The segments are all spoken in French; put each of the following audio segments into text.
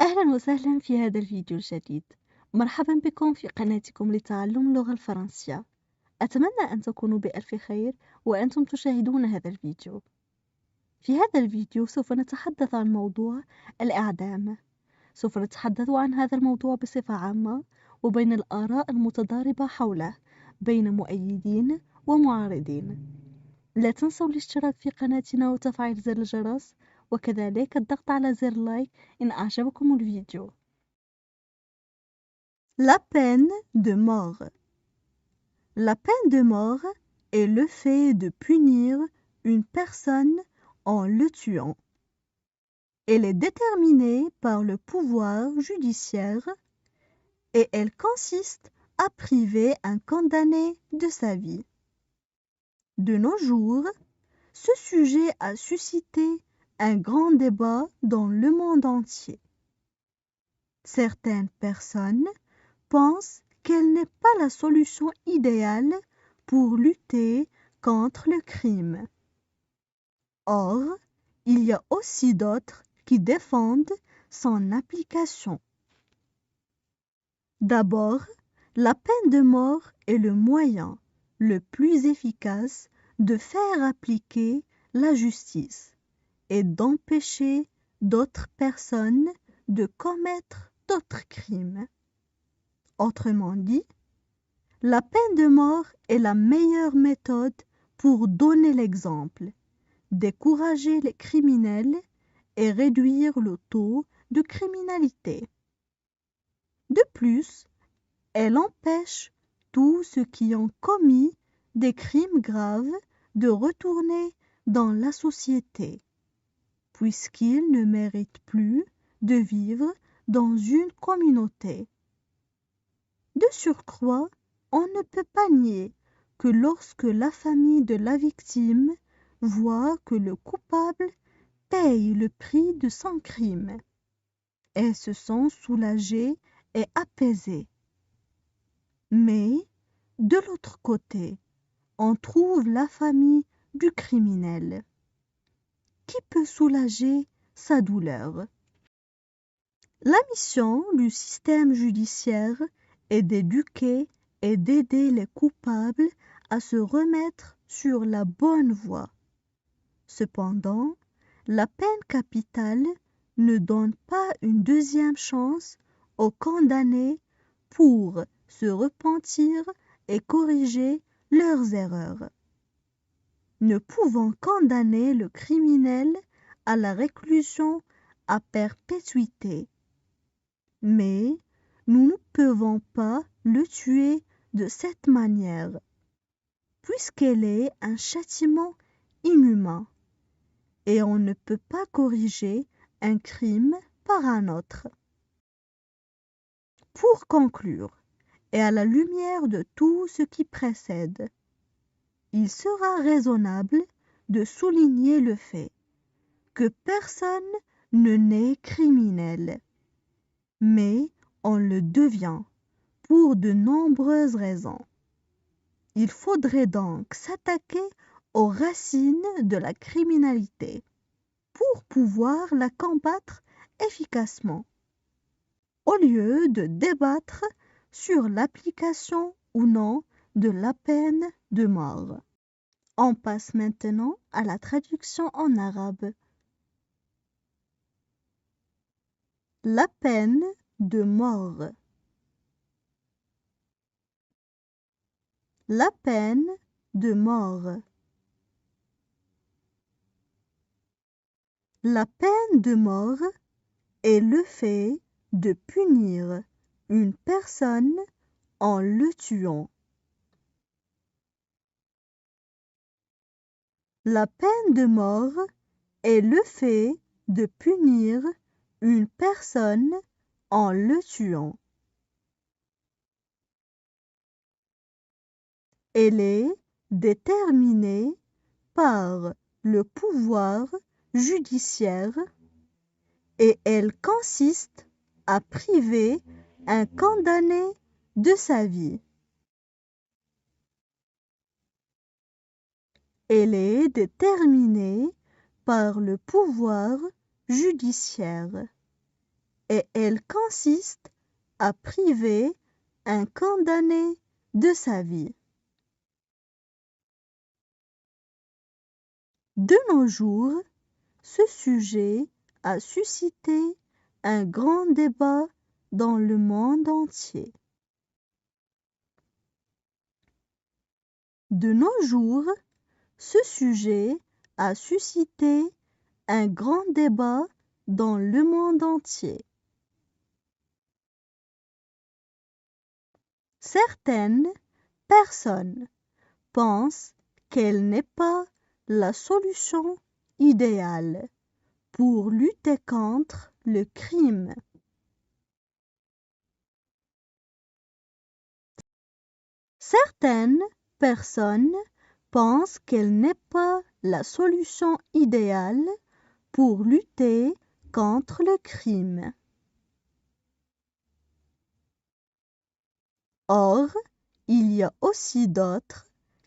أهلا وسهلا في هذا الفيديو الجديد. مرحبا بكم في قناتكم لتعلم اللغة الفرنسية. أتمنى أن تكونوا بألف خير وأنتم تشاهدون هذا الفيديو. في هذا الفيديو سوف نتحدث عن موضوع الإعدام. سوف نتحدث عن هذا الموضوع بصفة عامة وبين الآراء المتضاربة حوله بين مؤيدين ومعارضين. لا تنسوا الاشتراك في قناتنا وتفعيل زر الجرس وكذلك الضغط على زر لايك إن أعجبكم الفيديو. La peine de mort. La peine de mort est le fait de punir une personne en le tuant. Elle est déterminée par le pouvoir judiciaire et elle consiste à priver un condamné de sa vie. De nos jours, ce sujet a suscité un grand débat dans le monde entier. Certaines personnes pensent qu'elle n'est pas la solution idéale pour lutter contre le crime. Or, il y a aussi d'autres qui défendent son application. D'abord, la peine de mort est le moyen le plus efficace de faire appliquer la justice et d'empêcher d'autres personnes de commettre d'autres crimes. Autrement dit, la peine de mort est la meilleure méthode pour donner l'exemple, décourager les criminels et réduire le taux de criminalité. De plus, elle empêche tous ceux qui ont commis des crimes graves de retourner dans la société, puisqu'ils ne méritent plus de vivre dans une communauté. De surcroît, on ne peut pas nier que lorsque la famille de la victime voit que le coupable paye le prix de son crime, elles se sentent soulagées et apaisées. Mais, de l'autre côté, on trouve la famille du criminel. Qui peut soulager sa douleur? La mission du système judiciaire est d'éduquer et d'aider les coupables à se remettre sur la bonne voie. Cependant, la peine capitale ne donne pas une deuxième chance aux condamnés pour se repentir et corriger leurs erreurs. Ne pouvant condamner le criminel à la réclusion à perpétuité, mais nous ne pouvons pas le tuer de cette manière, puisqu'elle est un châtiment inhumain, et on ne peut pas corriger un crime par un autre. Pour conclure, et à la lumière de tout ce qui précède, il sera raisonnable de souligner le fait que personne ne naît criminel, mais on le devient pour de nombreuses raisons. Il faudrait donc s'attaquer aux racines de la criminalité pour pouvoir la combattre efficacement, au lieu de débattre sur l'application ou non de la peine de mort. On passe maintenant à la traduction en arabe. La peine de mort. La peine de mort. La peine de mort est le fait de punir une personne en le tuant. La peine de mort est le fait de punir une personne en le tuant. Elle est déterminée par le pouvoir judiciaire et elle consiste à priver un condamné de sa vie. Elle est déterminée par le pouvoir judiciaire et elle consiste à priver un condamné de sa vie. De nos jours, ce sujet a suscité un grand débat dans le monde entier. De nos jours, ce sujet a suscité un grand débat dans le monde entier. Certaines personnes pensent qu'elle n'est pas la solution idéale pour lutter contre le crime. Certaines personnes pensent qu'elle n'est pas la solution idéale pour lutter contre le crime. Or, il y a aussi d'autres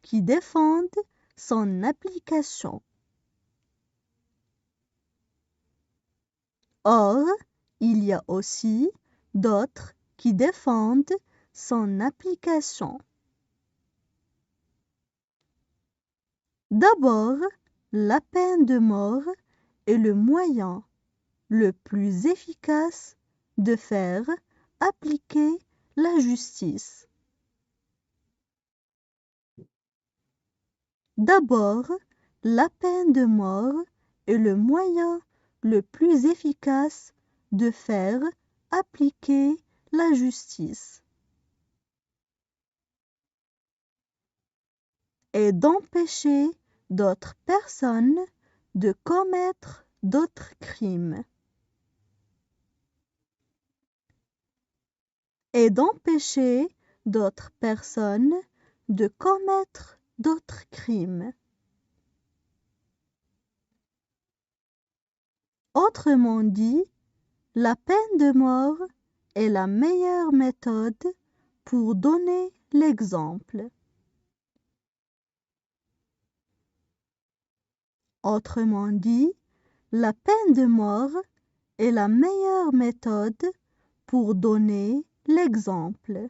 qui défendent son application. Or, il y a aussi d'autres qui défendent son application. D'abord, la peine de mort est le moyen le plus efficace de faire appliquer la justice. D'abord, la peine de mort est le moyen le plus efficace de faire appliquer la justice et d'empêcher d'autres personnes de commettre d'autres crimes. Et d'empêcher d'autres personnes de commettre d'autres crimes. Autrement dit, la peine de mort est la meilleure méthode pour donner l'exemple. Autrement dit, la peine de mort est la meilleure méthode pour donner l'exemple.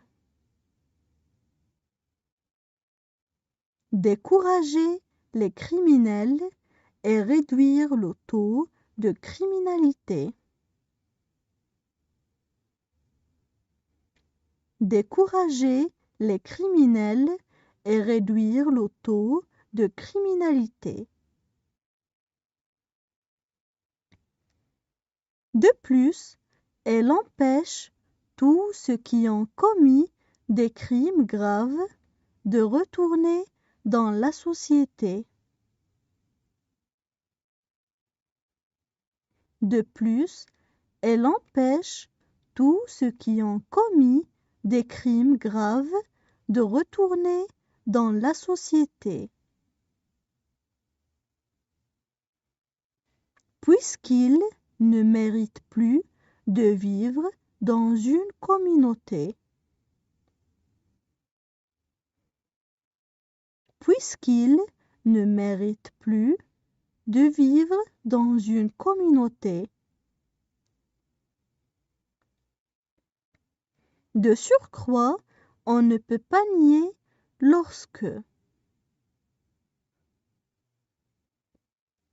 Décourager les criminels et réduire le taux de criminalité. Décourager les criminels et réduire le taux de criminalité. De plus, elle empêche tous ceux qui ont commis des crimes graves de retourner dans la société. De plus, elle empêche tous ceux qui ont commis des crimes graves de retourner dans la société. Puisqu'ils ne méritent plus de vivre dans une communauté. Puisqu'ils ne méritent plus de vivre dans une communauté. De surcroît, on ne peut pas nier lorsque.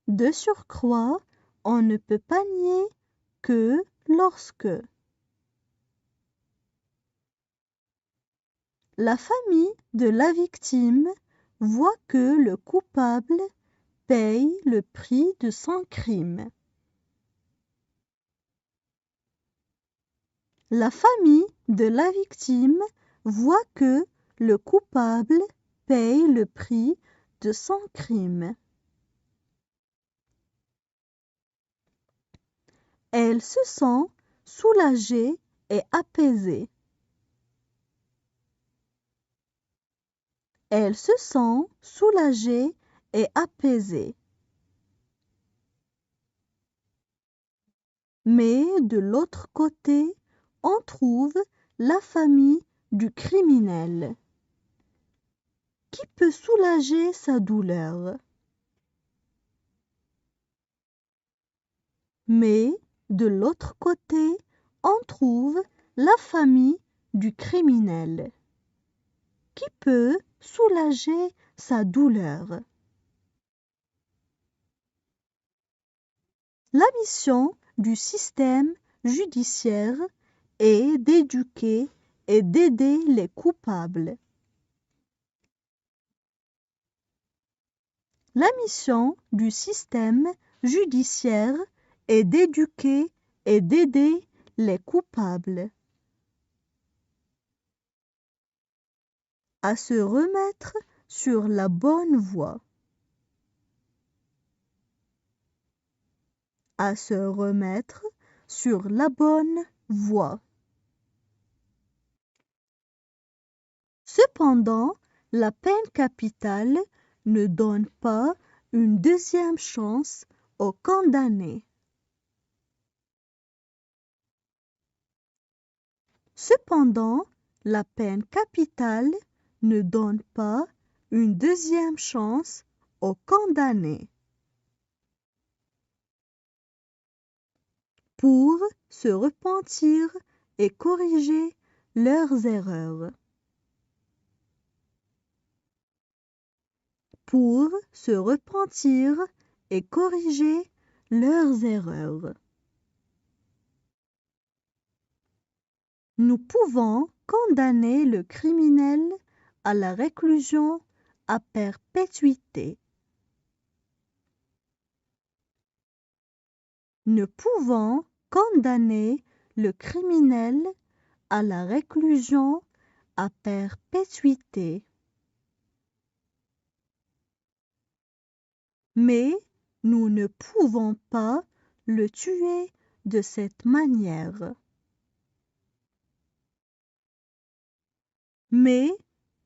De surcroît, on ne peut pas nier que lorsque. La famille de la victime voit que le coupable paye le prix de son crime. La famille de la victime voit que le coupable paye le prix de son crime. Elle se sent soulagée et apaisée. Elle se sent soulagée et apaisée. Mais de l'autre côté, on trouve la famille du criminel. Qui peut soulager sa douleur? Mais de l'autre côté, on trouve la famille du criminel qui peut soulager sa douleur. La mission du système judiciaire est d'éduquer et d'aider les coupables. La mission du système judiciaire est d'éduquer et d'aider les coupables à se remettre sur la bonne voie. À se remettre sur la bonne voie. Cependant, la peine capitale ne donne pas une deuxième chance aux condamnés. Cependant, la peine capitale ne donne pas une deuxième chance aux condamnés pour se repentir et corriger leurs erreurs. Pour se repentir et corriger leurs erreurs. Nous pouvons condamner le criminel à la réclusion à perpétuité. Nous pouvons condamner le criminel à la réclusion à perpétuité. Mais nous ne pouvons pas le tuer de cette manière. Mais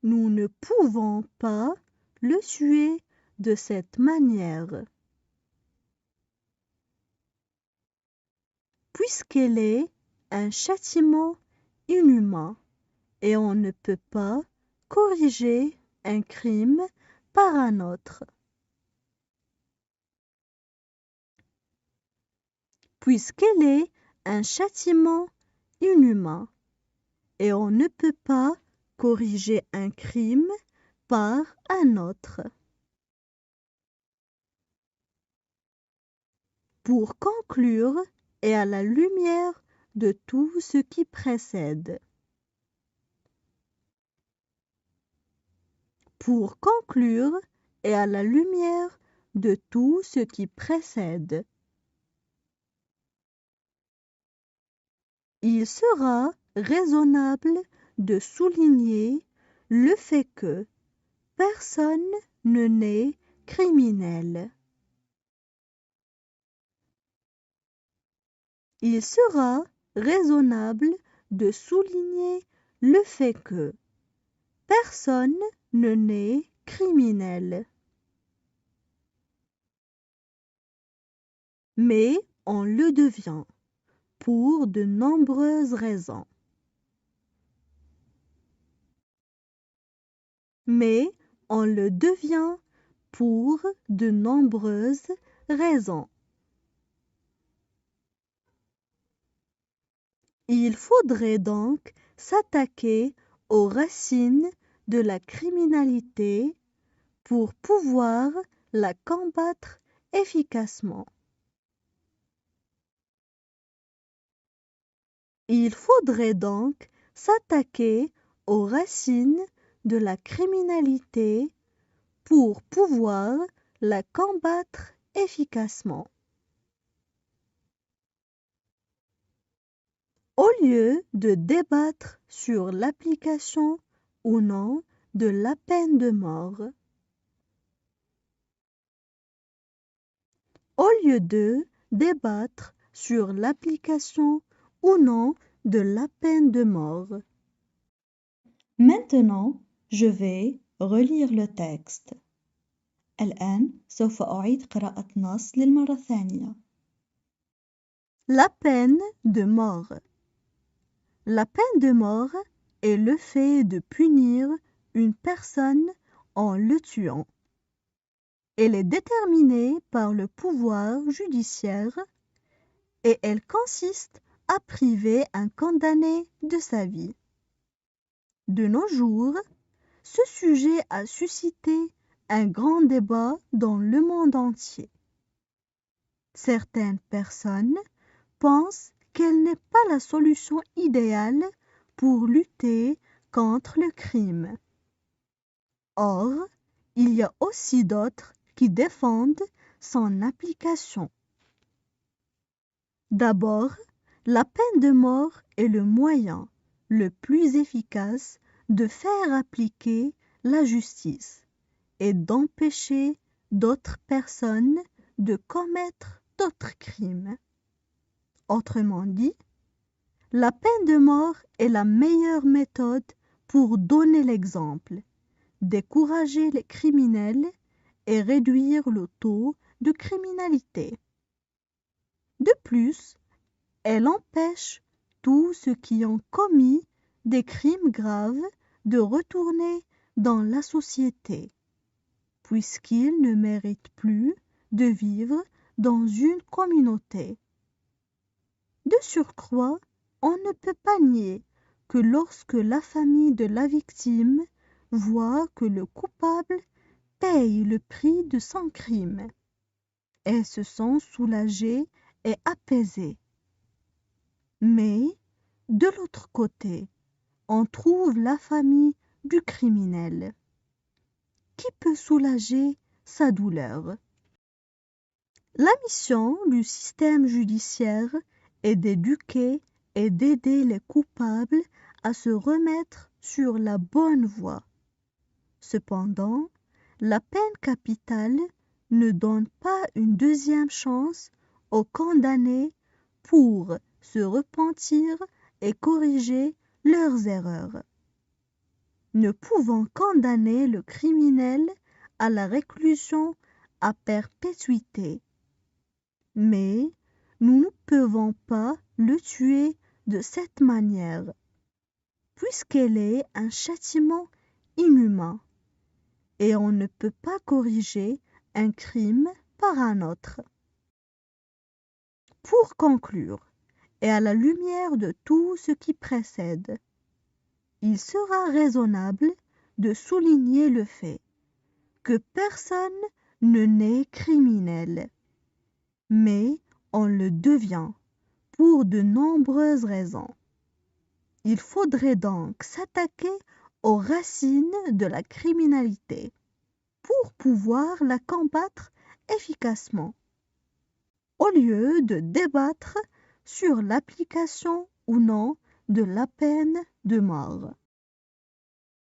nous ne pouvons pas le tuer de cette manière. Puisqu'elle est un châtiment inhumain et on ne peut pas corriger un crime par un autre. Puisqu'elle est un châtiment inhumain et on ne peut pas corriger un crime par un autre. Pour conclure, et à la lumière de tout ce qui précède. Pour conclure, et à la lumière de tout ce qui précède. Il sera raisonnable de souligner le fait que personne ne naît criminel. Il sera raisonnable de souligner le fait que personne ne naît criminel. Mais on le devient pour de nombreuses raisons. Mais on le devient pour de nombreuses raisons. Il faudrait donc s'attaquer aux racines de la criminalité pour pouvoir la combattre efficacement. Il faudrait donc s'attaquer aux racines de la criminalité pour pouvoir la combattre efficacement. Au lieu de débattre sur l'application ou non de la peine de mort, au lieu de débattre sur l'application ou non de la peine de mort. Maintenant, je vais relire le texte. الآن سوف أعيد قراءة نص للمرة الثانية. La peine de mort. La peine de mort est le fait de punir une personne en le tuant. Elle est déterminée par le pouvoir judiciaire et elle consiste à priver un condamné de sa vie. De nos jours, ce sujet a suscité un grand débat dans le monde entier. Certaines personnes pensent qu'elle n'est pas la solution idéale pour lutter contre le crime. Or, il y a aussi d'autres qui défendent son application. D'abord, la peine de mort est le moyen le plus efficace de faire appliquer la justice et d'empêcher d'autres personnes de commettre d'autres crimes. Autrement dit, la peine de mort est la meilleure méthode pour donner l'exemple, décourager les criminels et réduire le taux de criminalité. De plus, elle empêche tous ceux qui ont commis des crimes graves de retourner dans la société, puisqu'ils ne méritent plus de vivre dans une communauté. De surcroît, on ne peut pas nier que lorsque la famille de la victime voit que le coupable paye le prix de son crime, elles se sentent soulagées et apaisées. Mais, de l'autre côté, on trouve la famille du criminel. Qui peut soulager sa douleur? La mission du système judiciaire est d'éduquer et d'aider les coupables à se remettre sur la bonne voie. Cependant, la peine capitale ne donne pas une deuxième chance aux condamnés pour se repentir et corriger leurs erreurs. Ne pouvant condamner le criminel à la réclusion à perpétuité, mais nous ne pouvons pas le tuer de cette manière, puisqu'elle est un châtiment inhumain, et on ne peut pas corriger un crime par un autre. Pour conclure, et à la lumière de tout ce qui précède, il sera raisonnable de souligner le fait que personne ne naît criminel, mais on le devient pour de nombreuses raisons. Il faudrait donc s'attaquer aux racines de la criminalité pour pouvoir la combattre efficacement, au lieu de débattre sur l'application ou non de la peine de mort.